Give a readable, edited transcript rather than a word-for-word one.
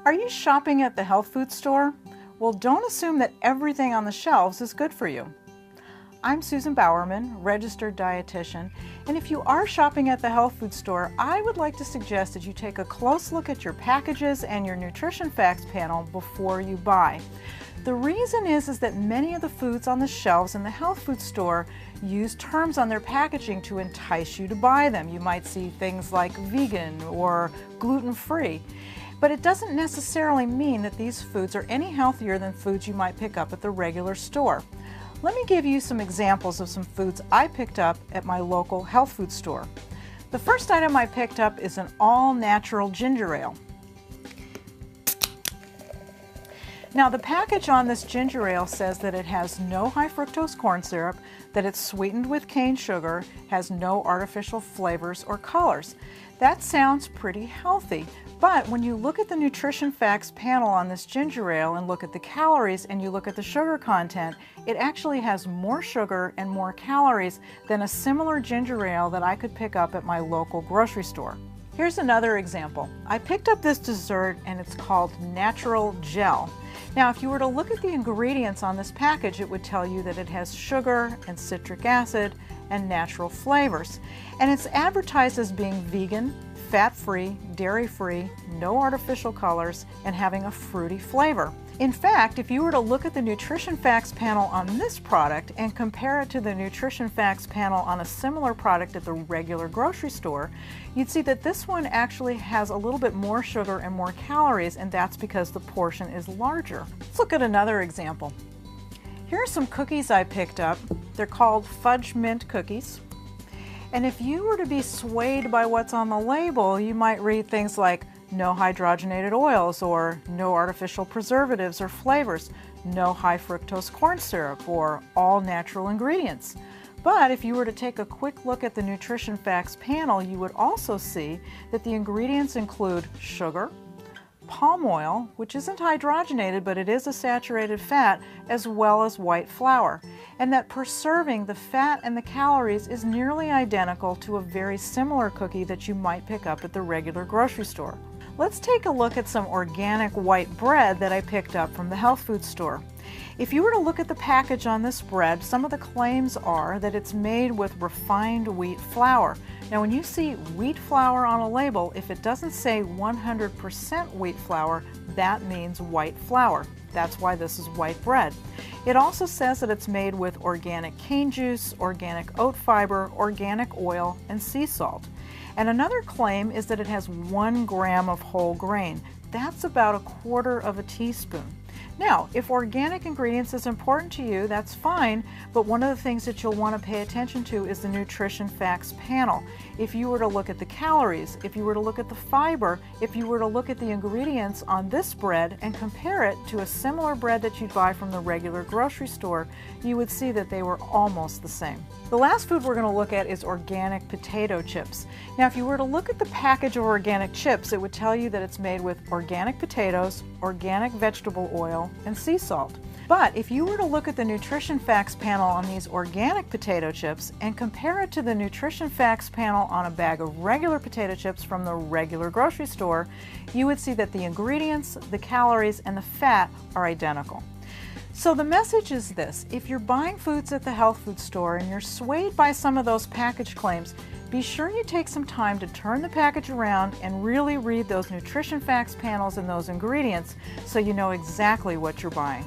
Are you shopping at the health food store? Well, don't assume that everything on the shelves is good for you. I'm Susan Bowerman, registered dietitian, and if you are shopping at the health food store, I would like to suggest that you take a close look at your packages and your nutrition facts panel before you buy. The reason is that many of the foods on the shelves in the health food store use terms on their packaging to entice you to buy them. You might see things like vegan or gluten-free, but it doesn't necessarily mean that these foods are any healthier than foods you might pick up at the regular store. Let me give you some examples of some foods I picked up at my local health food store. The first item I picked up is an all-natural ginger ale. Now, the package on this ginger ale says that it has no high fructose corn syrup, that it's sweetened with cane sugar, has no artificial flavors or colors. That sounds pretty healthy, but when you look at the nutrition facts panel on this ginger ale and look at the calories and you look at the sugar content, it actually has more sugar and more calories than a similar ginger ale that I could pick up at my local grocery store. Here's another example. I picked up this dessert and it's called Natural Gel. Now, if you were to look at the ingredients on this package, it would tell you that it has sugar and citric acid and natural flavors. And it's advertised as being vegan, fat-free, dairy-free, no artificial colors, and having a fruity flavor. In fact, if you were to look at the nutrition facts panel on this product and compare it to the nutrition facts panel on a similar product at the regular grocery store, you'd see that this one actually has a little bit more sugar and more calories, and that's because the portion is larger. Let's look at another example. Here are some cookies I picked up. They're called fudge mint cookies. And if you were to be swayed by what's on the label, you might read things like no hydrogenated oils, or no artificial preservatives or flavors, no high fructose corn syrup, or all natural ingredients. But if you were to take a quick look at the nutrition facts panel, you would also see that the ingredients include sugar, palm oil, which isn't hydrogenated, but it is a saturated fat, as well as white flour, and that per serving, the fat and the calories is nearly identical to a very similar cookie that you might pick up at the regular grocery store. Let's take a look at some organic white bread that I picked up from the health food store. If you were to look at the package on this bread, some of the claims are that it's made with refined wheat flour. Now, when you see wheat flour on a label, if it doesn't say 100% wheat flour, that means white flour. That's why this is white bread. It also says that it's made with organic cane juice, organic oat fiber, organic oil, and sea salt. And another claim is that it has 1 gram of whole grain. That's about 1/4 of a teaspoon. Now, if organic ingredients is important to you, that's fine, but one of the things that you'll want to pay attention to is the nutrition facts panel. If you were to look at the calories, if you were to look at the fiber, if you were to look at the ingredients on this bread and compare it to a similar bread that you'd buy from the regular grocery store, you would see that they were almost the same. The last food we're going to look at is organic potato chips. Now, if you were to look at the package of organic chips, it would tell you that it's made with organic potatoes, organic vegetable oil, and sea salt. But if you were to look at the nutrition facts panel on these organic potato chips and compare it to the nutrition facts panel on a bag of regular potato chips from the regular grocery store, you would see that the ingredients, the calories, and the fat are identical. So the message is this: if you're buying foods at the health food store and you're swayed by some of those package claims, be sure you take some time to turn the package around and really read those nutrition facts panels and those ingredients so you know exactly what you're buying.